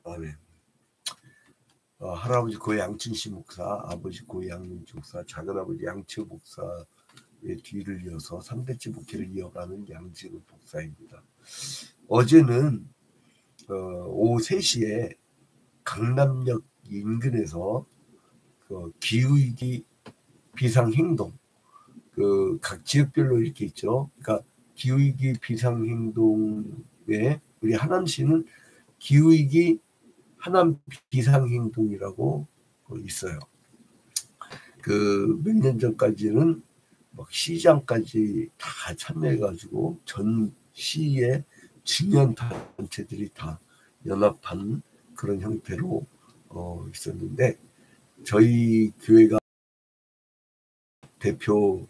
아멘. 할아버지 고 양춘식 목사, 아버지 고 양민주 목사, 작은아버지 양채우 목사의 뒤를 이어서 3대째 목회를 이어가는 양지훈 목사입니다. 어제는 오후 3시에 강남역 인근에서 기후위기 비상행동, 각 지역별로 이렇게 있죠. 그러니까 기후위기 비상행동에 우리 하남시는 기후위기 하남 비상행동이라고 있어요. 몇 년 전까지는 막 시장까지 다 참여해가지고 전 시의 중요한 단체들이 다 연합한 그런 형태로 있었는데, 저희 교회가 대표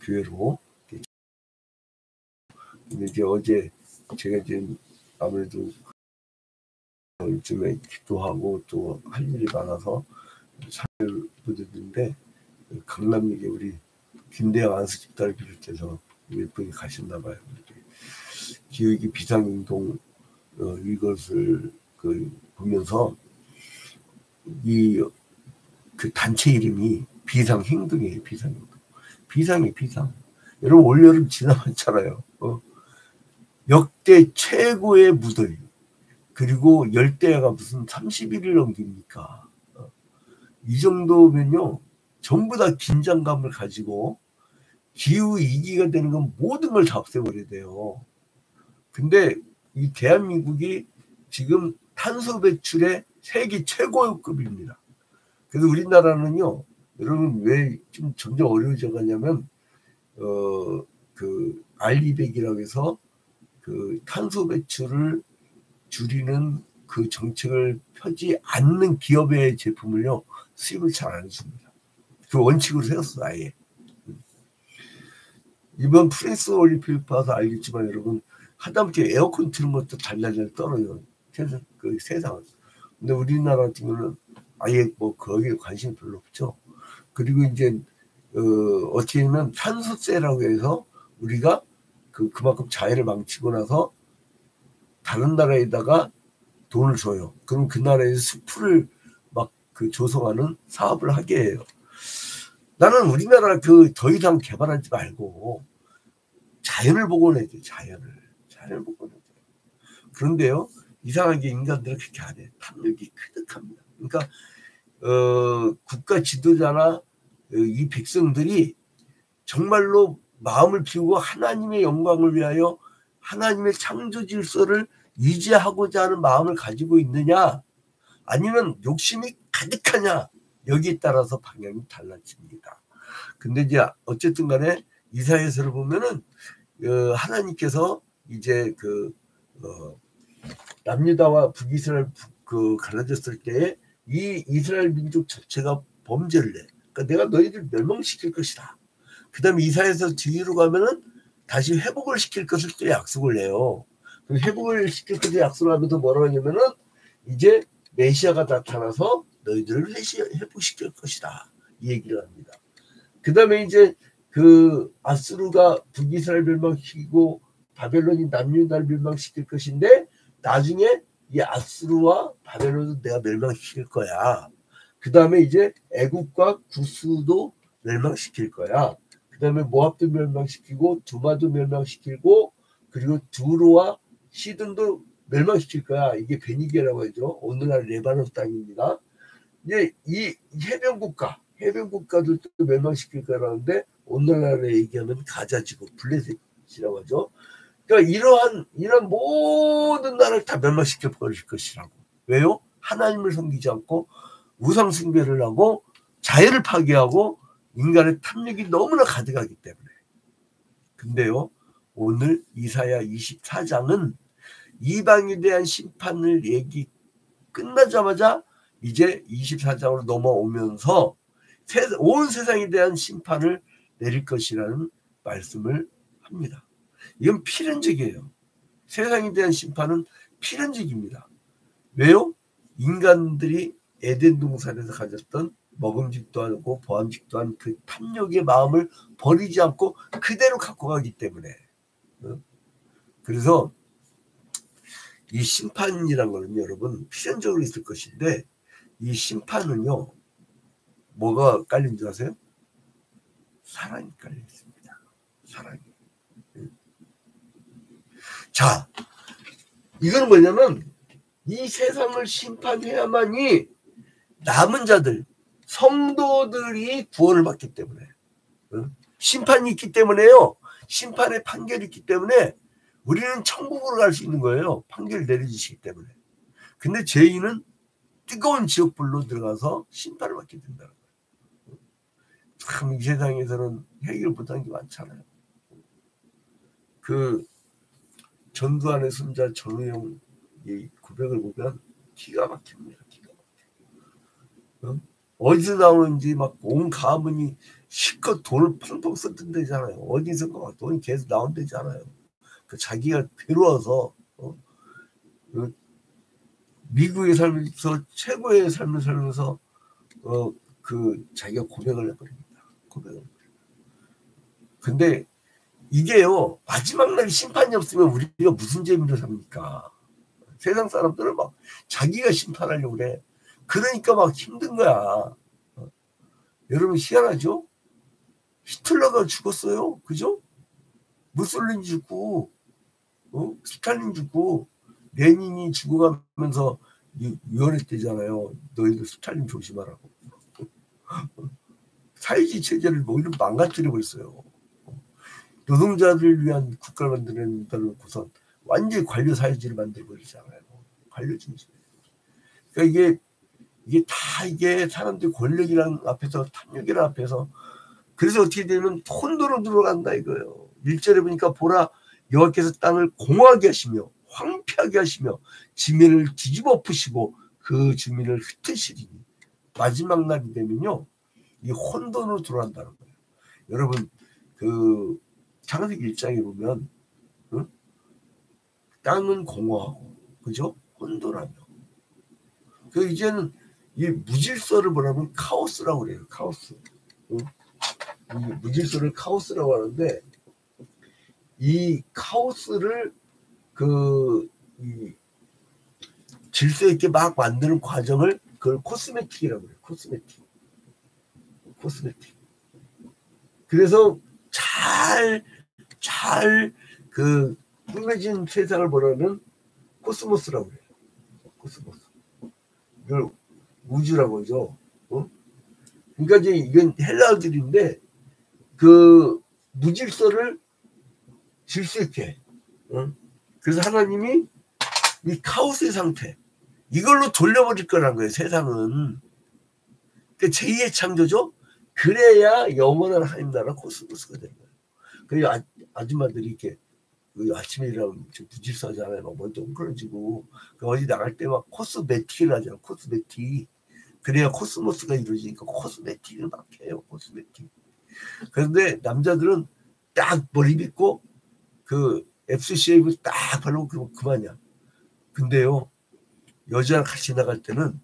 교회로. 근데 이제 어제 제가 지금 아무래도 요즘에 기도하고 또 할 일이 많아서 사회를 못 했는데, 강남역에 우리 김대영 안수 집사를 비롯해서 몇 분이 가셨나 봐요. 기후위기 비상행동 이것을 보면서 그 단체 이름이 비상행동이에요. 비상행동. 비상. 여러분 올여름 지나갔잖아요. 역대 최고의 무더위. 그리고 열대야가 무슨 31일 넘깁니까? 이 정도면요, 전부 다 긴장감을 가지고 기후위기가 되는 건 모든 걸 다 없애버려야 돼요. 근데 이 대한민국이 지금 탄소 배출의 세계 최고급입니다. 그래서 우리나라는요, 여러분 왜 좀 점점 어려워져 가냐면, R200이라고 해서 탄소 배출을 줄이는 그 정책을 펴지 않는 기업의 제품을요, 수입을 잘 안 해줍니다. 그 원칙으로 세웠어, 아예. 이번 프랑스 올림픽 봐서 알겠지만, 여러분, 하다못해 에어컨 트는 것도 달달달 떨어요. 세상은. 근데 우리나라 같은 경우는 아예 거기에 관심이 별로 없죠. 그리고 이제, 어떻게 보면 탄소세라고 해서 우리가 그만큼 자연을 망치고 나서 다른 나라에다가 돈을 줘요. 그럼 그 나라에서 숲을 막 조성하는 사업을 하게 해요. 나는 우리나라 더 이상 개발하지 말고 자연을 복원해야 돼. 자연을 복원해야 돼. 그런데요, 이상하게 인간들은 그렇게 안 해. 탐욕이 크득합니다. 그러니까 국가 지도자나 이 백성들이 정말로 마음을 비우고 하나님의 영광을 위하여 하나님의 창조 질서를 유지하고자 하는 마음을 가지고 있느냐, 아니면 욕심이 가득하냐, 여기에 따라서 방향이 달라집니다. 근데 이제 어쨌든 간에 이사야서를 보면은 하나님께서 이제 남유다와 북이스라엘 갈라졌을 때에 이 이스라엘 민족 자체가 범죄를 해. 그러니까 내가 너희들 멸망시킬 것이다. 그 다음에 이사야서 뒤로 가면은 다시 회복을 시킬 것을 또 약속을 해요. 회복을 시킬 것을 약속을 하면서 뭐라고 하냐면은 이제 메시아가 나타나서 너희들을 회복시킬 것이다, 이 얘기를 합니다. 그 다음에 이제 아수르가 북이스라엘 멸망시키고 바벨론이 남유다를 멸망시킬 것인데, 나중에 이 아수르와 바벨론도 내가 멸망시킬 거야. 그 다음에 이제 애국과 구스도 멸망시킬 거야. 그 다음에 모압도 멸망시키고 두마도 멸망시키고, 그리고 두로와 시돈도 멸망시킬 거야. 이게 베니게라고 하죠. 오늘날 레바논 땅입니다. 이제 이 해변국가들도 멸망시킬 거라는데, 오늘날에 얘기하면 가자지구 블레셋이라고 하죠. 그러니까 이러한 모든 나라를 다 멸망시켜 버릴 것이라고. 왜요? 하나님을 섬기지 않고 우상 숭배를 하고 자연을 파괴하고 인간의 탐욕이 너무나 가득하기 때문에. 근데요, 오늘 이사야 24장은 이방에 대한 심판을 얘기 끝나자마자 이제 24장으로 넘어오면서 온 세상에 대한 심판을 내릴 것이라는 말씀을 합니다. 이건 필연적이에요. 세상에 대한 심판은 필연적입니다. 왜요? 인간들이 에덴 동산에서 가졌던 먹음직도 하고 보암직도 한 그 탐욕의 마음을 버리지 않고 그대로 갖고 가기 때문에. 그래서 이 심판이란 거는 여러분 필연적으로 있을 것인데 이 심판은요 뭐가 깔린 줄 아세요? 사랑이 깔려 있습니다. 사랑이. 자, 이건 뭐냐면 이 세상을 심판해야만이 남은 자들, 성도들이 구원을 받기 때문에 심판이 있기 때문에요. 심판의 판결이 있기 때문에 우리는 천국으로 갈 수 있는 거예요. 판결 내려주시기 때문에. 근데 죄인은 뜨거운 지옥불로 들어가서 심판을 받게 된다는 거예요. 참 이 세상에서는 해결 못한 게 많잖아요. 그 전두환의 손자 전우영 이 고백을 보면 기가 막힙니다. 기가 막혀. 어디서 나오는지 막 온 가문이 실컷 돈을 펑펑 썼던 데잖아요. 어디서 돈이 계속 나온 데잖아요. 그 자기가 괴로워서 그 미국에 살면서 최고의 삶을 살면서 그 자기가 고백을 해버립니다. 고백을. 근데 이게요 마지막 날 심판이 없으면 우리가 무슨 재미로 삽니까? 세상 사람들은 막 자기가 심판하려고 그래. 그러니까 막 힘든 거야. 여러분 희한하죠? 히틀러가 죽었어요. 그죠? 무솔리니 죽고 스탈린 죽고 레닌이 죽어가면서 유언했대잖아요. 너희들 스탈린 조심하라고. 사회주의 체제를 오히려 망가뜨리고 있어요. 노동자들을 위한 국가를 만드는 곳은 완전히 관료 사회주의를 만들고 있잖아요. 관료 중심. 그러니까 이게 다 이게 사람들이 권력이란 앞에서 탐욕이란 앞에서 그래서 어떻게 되면 혼돈으로 들어간다 이거예요. 1절에 보니까 보라 여호와께서 땅을 공허하게 하시며 황폐하게 하시며 지면을 뒤집어 푸시고 그 주민을 흩으시리니 마지막 날이 되면요 이 혼돈으로 들어간다는 거예요. 여러분 그 창세기 1장에 보면 땅은 공허하고 그죠? 혼돈하며 그 이제는 이 무질서를 뭐라면 카오스라고 그래요. 카오스. 무질서를 카오스라고 하는데 이 카오스를 이 질서 있게 막 만드는 과정을 그걸 코스메틱이라고 해요. 코스메틱. 그래서 잘 꾸며진 세상을 보라는 코스모스라고 해요. 코스모스. 이걸 우주라고 하죠. 그러니까 이제 이건 헬라어들인데 그 무질서를 질서 있게. 그래서 하나님이 이 카오스의 상태 이걸로 돌려버릴 거란 거예요. 세상은. 그 제2의 창조죠. 그래야 영원한 하나님 나라 코스모스가 되는 거예요. 그래서 아줌마들이 이렇게 아침에 일어나면 부질서하잖아요. 막 먼저 웅크러지고 어디 나갈 때 막 코스메틱을 하잖아요. 코스메틱. 그래야 코스모스가 이루어지니까 코스메틱을 막 해요. 코스메틱. 그런데 남자들은 딱 머리 빗고 그 앱스 쉐이브 딱 바르고 그만이야. 근데요 여자랑 같이 나갈 때는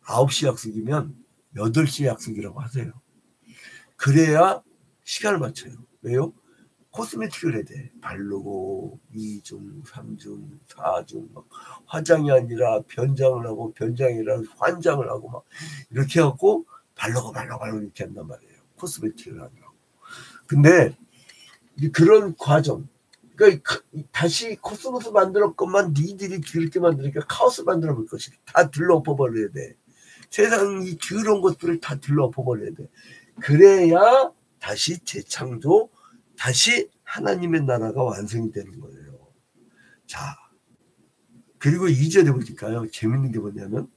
9시 약속이면 8시 약속이라고 하세요. 그래야 시간을 맞춰요. 왜요? 코스메틱을 해야 돼. 바르고 2중, 3중, 4중 막 화장이 아니라 변장을 하고 변장이 아니라 환장을 하고 막 이렇게 해갖고 바르고 이렇게 한단 말이에요. 코스메틱을 하느라고. 근데 그런 과정 그러니까 다시 코스모스 만들었건만 니들이 그렇게 만드니까 카오스 만들어 볼 것이다. 다 들러 엎어버려야 돼. 세상 이 더러운 것들을 다 들러 엎어버려야 돼. 그래야 다시 재창조 다시 하나님의 나라가 완성이 되는 거예요. 자, 그리고 2절에 보니까요. 재밌는 게 뭐냐면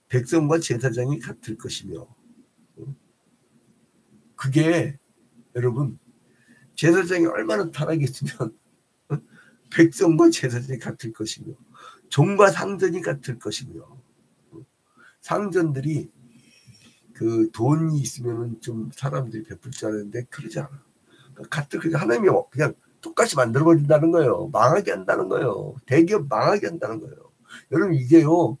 백성과 제사장이 같을 것이며 그게 여러분 제사장이 얼마나 타락했으면 백성과 제사장이 같을 것이며 종과 상전이 같을 것이며 상전들이 그 돈이 있으면은 좀 사람들이 베풀 줄 아는데 그러지 않아. 같은 하나님이 그냥 똑같이 만들어버린다는 거예요. 망하게 한다는 거예요. 대기업 망하게 한다는 거예요. 여러분 이게요.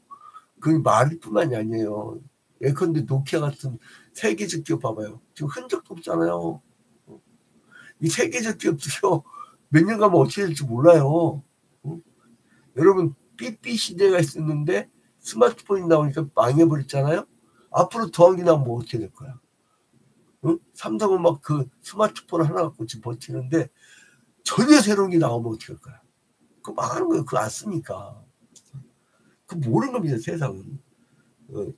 그 말뿐만이 아니에요. 예컨대 노키아 같은 세계적 기업 봐봐요. 지금 흔적도 없잖아요. 이 세계적 기업들이요. 몇 년 가면 어떻게 될지 몰라요. 여러분 삐삐 시대가 있었는데 스마트폰이 나오니까 망해버렸잖아요. 앞으로 더하기 나오면 뭐 어떻게 될 거야? 응? 삼성은 막 그 스마트폰 하나 갖고 지금 버티는데 전혀 새로운 게 나오면 어떻게 할 거야? 그거 망하는 거예요. 그거 안 쓰니까. 그 모르는 겁니다, 세상은.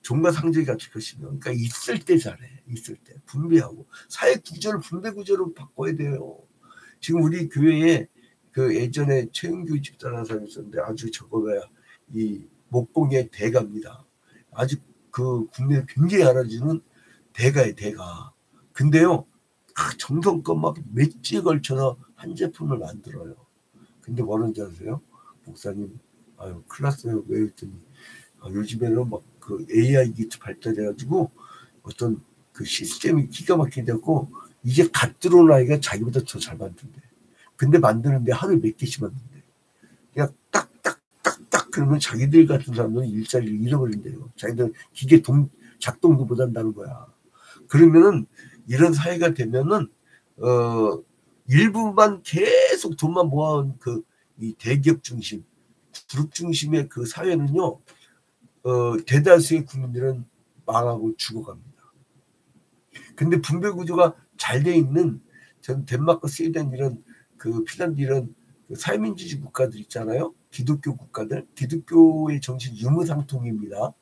종과 상적이 갖출 것이며. 그러니까 있을 때 잘해. 있을 때. 분배하고. 사회 구조를 분배 구조로 바꿔야 돼요. 지금 우리 교회에 그 예전에 최은규 집사라는 사람이 있었는데 아주 저거야. 이 목공의 대가입니다. 아주 그 국내에 굉장히 알아주는 대가예요, 대가. 근데요, 정성껏 막 몇 주에 걸쳐서 한 제품을 만들어요. 근데 뭐라는지 아세요? 목사님, 아유, 큰일 났어요. 왜 했더니, 요즘에는 막 그 AI 기술 발달해가지고 어떤 그 시스템이 기가 막히게 됐고, 이제 갓 들어온 아이가 자기보다 더 잘 만든대. 근데 만드는데 하루에 몇 개씩 만든대. 그냥 딱딱딱딱 그러면 자기들 같은 사람들은 일자리를 잃어버린대요. 자기들 기계 작동도 못한다는 거야. 그러면은 이런 사회가 되면은 일부만 계속 돈만 모아온 그 이 대기업 중심, 그룹 중심의 그 사회는요, 대다수의 국민들은 망하고 죽어갑니다. 근데 분배 구조가 잘 돼 있는 전 덴마크, 스웨덴 이런 그 핀란드 이런 그 사회민주주의 국가들 있잖아요. 기독교 국가들, 기독교의 정신 유무상통입니다.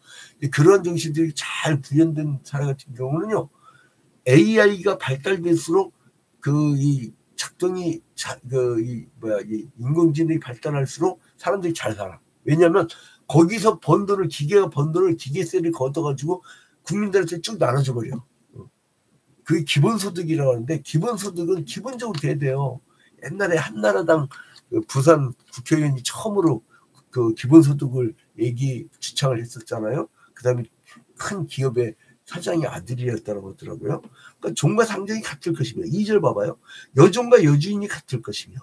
그런 정신들이 잘 구현된 사회 같은 경우는요, AI가 발달될수록 그 이 작동이 이 인공지능이 발달할수록 사람들이 잘 살아. 왜냐하면 거기서 번 돈을 기계가 번 돈을 기계세를 걷어가지고 국민들한테 쭉 나눠줘 버려. 그게 기본소득이라고 하는데 기본소득은 기본적으로 돼야 돼요. 옛날에 한나라당 부산 국회의원이 처음으로 그 기본소득을 주창을 했었잖아요. 그다음에 큰 기업의 사장의 아들이었다고 하더라고요. 그러니까 종과 상종이 같을 것이며 2절 봐봐요. 여종과 여주인이 같을 것이며.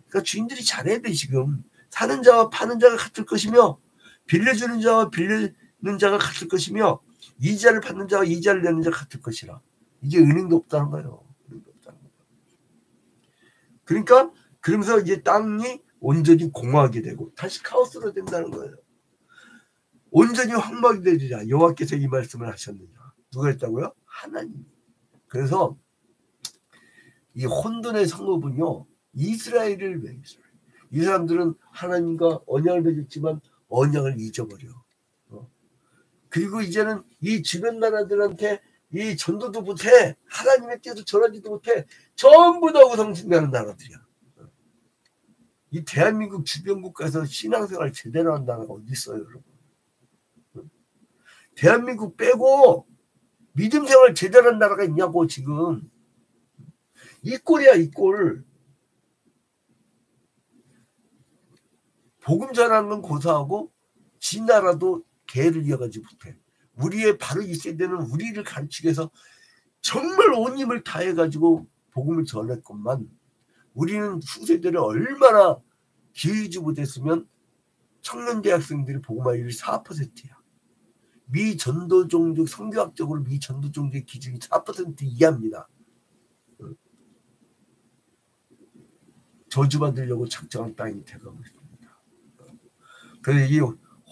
그러니까 주인들이 잘해야 돼. 지금 사는 자와 파는 자가 같을 것이며 빌려주는 자와 빌리는 자가 같을 것이며 이자를 받는 자와 이자를 내는 자가 같을 것이라. 이게 은행도 없다는 거예요. 은행도 없다는 거예요. 그러니까 그러면서 이제 땅이 온전히 공허하게 되고 다시 카오스로 된다는 거예요. 온전히 황막이 되리라. 여호와께서 이 말씀을 하셨느냐. 누가 했다고요? 하나님. 그래서 이 혼돈의 성읍은요, 이스라엘을 왜 이스라엘? 이 사람들은 하나님과 언약을 맺었지만 언약을 잊어버려. 그리고 이제는 이 주변 나라들한테 이 전도도 못해. 하나님의 뜻도 전하지도 못해. 전부 다 우상숭배하는 나라들이야. 이 대한민국 주변 국가에서 신앙생활 제대로 하는 나라가 어디 있어요, 여러분? 대한민국 빼고 믿음 생활 제대로 하는 나라가 있냐고 지금. 이 꼴이야, 이 꼴. 복음 전하는 건 고사하고 지 나라도 개를 이어가지 못해. 우리의 바로 이 세대는 우리를 가르치기 위해서 정말 온 힘을 다해가지고 복음을 전했건만 우리는 후세대를 얼마나 기회주지 못했으면 청년 대학생들이 복음화율이 4%야. 미 전도종족 성교학적으로 미 전도종족의 기준이 4% 이하입니다. 저주받으려고 작정한 땅이 돼가고 있습니다. 그래서 이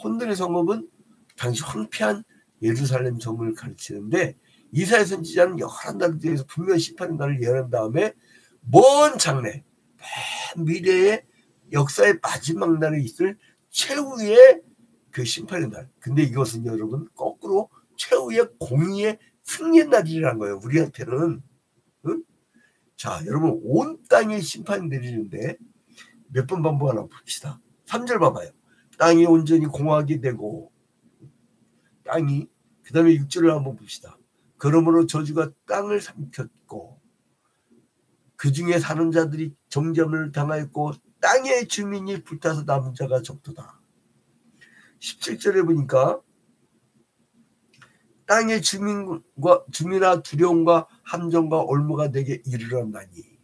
혼돈의 성읍은 당시 황폐한 예루살렘 성을 가르치는데 이사야 선지자는 여러 나라들에서 분명히 심판의 날을 예언한 다음에 먼 장래, 맨 미래의 역사의 마지막 날에 있을 최후의 그 심판의 날. 근데 이것은 여러분 거꾸로 최후의 공의의 승리의 날이라는 거예요. 우리한테는. 응? 자, 여러분 온 땅에 심판이 내리는데 몇 번 반복하나 봅시다. 3절 봐봐요. 땅이 온전히 공허하게 되고 땅이 그 다음에 6절을 한번 봅시다. 그러므로 저주가 땅을 삼켰고 그 중에 사는 자들이 정점을 당하였고 땅의 주민이 불타서 남은 자가 적도다. 17절에 보니까 땅의 주민아 두려움과 함정과 올무가 내게 이르렀나니.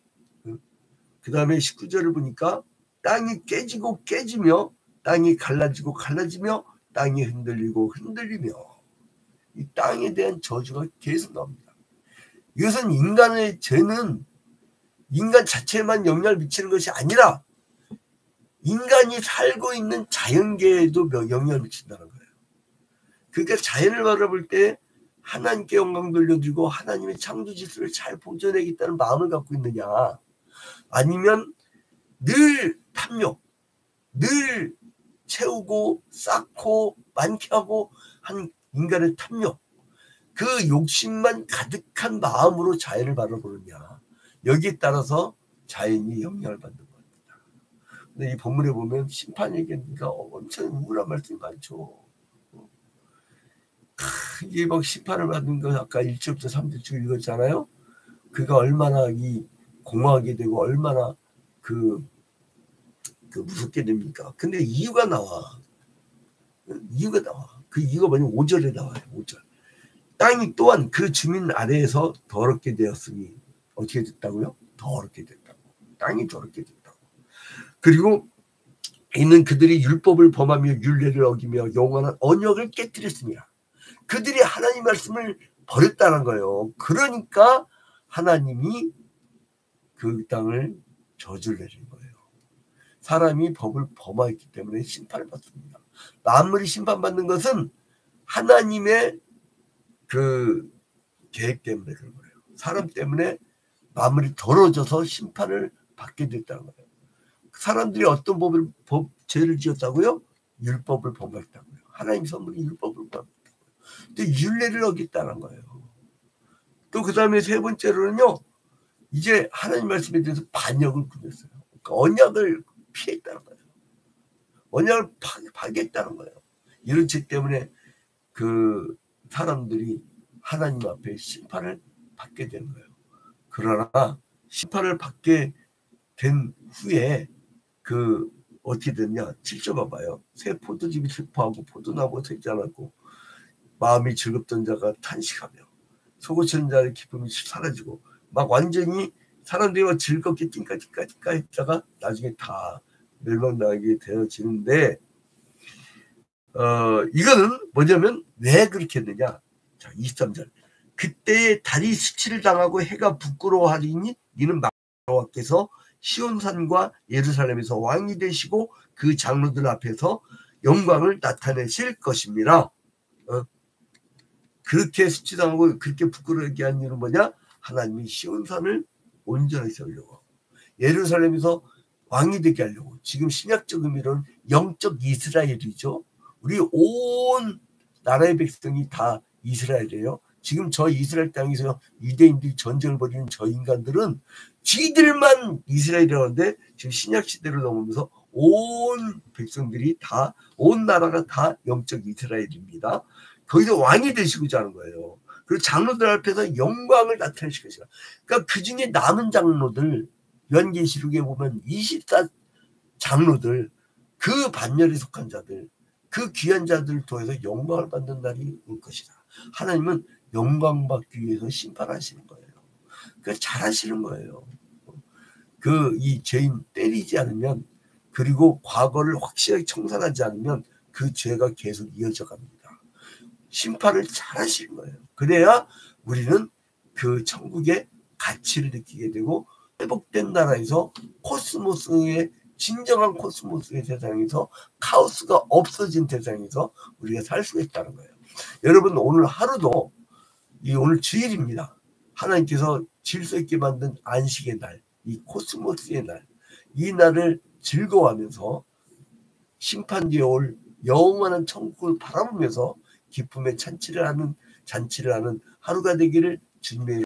그 다음에 19절을 보니까 땅이 깨지고 깨지며 땅이 갈라지고 갈라지며 땅이 흔들리고 흔들리며 이 땅에 대한 저주가 계속 나옵니다. 이것은 인간의 죄는 인간 자체에만 영향을 미치는 것이 아니라 인간이 살고 있는 자연계에도 영향을 미친다는 거예요. 그러니까 자연을 바라볼 때 하나님께 영광 돌려드리고 하나님의 창조 질서를 잘 보존하겠다는 마음을 갖고 있느냐, 아니면 늘 탐욕, 늘 채우고 쌓고 많게 하고 한 인간의 탐욕, 그 욕심만 가득한 마음으로 자연을 바라보느냐, 여기에 따라서 자연이 영향을 받는 겁니다. 근데 이 본문에 보면 심판 얘기하니까 엄청 우울한 말씀이 많죠. 이게 막 심판을 받는 거 아까 1절부터 3절 읽었잖아요. 그가 얼마나 이 공허하게 되고 얼마나 그 무섭게 됩니까? 근데 이유가 나와. 이유가 나와. 그 이유가 뭐냐면 5절에 나와요. 5절. 땅이 또한 그 주민 아래에서 더럽게 되었으니 어떻게 됐다고요? 더럽게 됐다고. 땅이 더럽게 됐다고. 그리고 이는 그들이 율법을 범하며 율례를 어기며 영원한 언약을 깨뜨렸습니다. 그들이 하나님 말씀을 버렸다는 거예요. 그러니까 하나님이 그 땅을 저주를 내린 거예요. 사람이 법을 범하였기 때문에 심판을 받습니다. 만물이 심판받는 것은 하나님의 그 계획 때문에 그런 거예요. 사람 때문에 만물이 더러워져서 심판을 받게 됐다는 거예요. 사람들이 어떤 죄를 지었다고요? 율법을 범했다고요. 하나님 선물이 율법을 범했다고요. 또 율례를 어겼다는 거예요. 또 그 다음에 세 번째로는요, 이제 하나님 말씀에 대해서 반역을 꾸몄어요. 그러니까 언약을 피했다는 거예요. 언약을 파괴했다는 거예요. 이런 죄 때문에 그 사람들이 하나님 앞에 심판을 받게 되는 거예요. 그러나 심판을 받게 된 후에 그 어떻게 됐냐? 7절 봐봐요. 새 포도즙이 슬퍼하고 포도나무가 되지 않았고 마음이 즐겁던 자가 탄식하며 속으치는 자의 기쁨이 사라지고 막 완전히 사람들이 즐겁게 띵까띵까 했다가 나중에 다 멸망당하게 되어지는데, 이거는 뭐냐면 왜 그렇게 했느냐? 자, 23절. 그때에 달이 수치를 당하고 해가 부끄러워하리니 이는 여호와께서 시온산과 예루살렘에서 왕이 되시고 그 장로들 앞에서 영광을 나타내실 것입니다. 그렇게 수치당하고 그렇게 부끄러워하게 한 이유는 뭐냐? 하나님이 시온산을 온전히 세우려고, 예루살렘에서 왕이 되게 하려고. 지금 신약적 의미로는 영적 이스라엘이죠. 우리 온 나라의 백성이 다 이스라엘이에요. 지금 저 이스라엘 땅에서 유대인들이 전쟁을 벌이는 저 인간들은 지들만 이스라엘이라는데 지금 신약 시대로 넘으면서 온 백성들이 다, 온 나라가 다 영적 이스라엘입니다. 거기서 왕이 되시고자 하는 거예요. 그리고 장로들 앞에서 영광을 나타내실 것이다. 그러니까 그 중에 남은 장로들, 요한계시록에 보면 24 장로들, 그 반열에 속한 자들, 그 귀한 자들을 통해서 영광을 받는 날이 올 것이다. 하나님은 영광 받기 위해서 심판하시는 거예요. 그러니까 잘하시는 거예요. 이 죄인 때리지 않으면, 그리고 과거를 확실하게 청산하지 않으면 그 죄가 계속 이어져 갑니다. 심판을 잘하시는 거예요. 그래야 우리는 그 천국의 가치를 느끼게 되고 회복된 나라에서 코스모스의 진정한 코스모스의 세상에서, 카오스가 없어진 세상에서 우리가 살 수 있다는 거예요. 여러분, 오늘 하루도 오늘 주일입니다. 하나님께서 질서 있게 만든 안식의 날, 이 코스모스의 날, 이 날을 즐거워하면서 심판 뒤에 올 영원한 천국을 바라보면서 기쁨의 잔치를 하는 하루가 되기를 주님의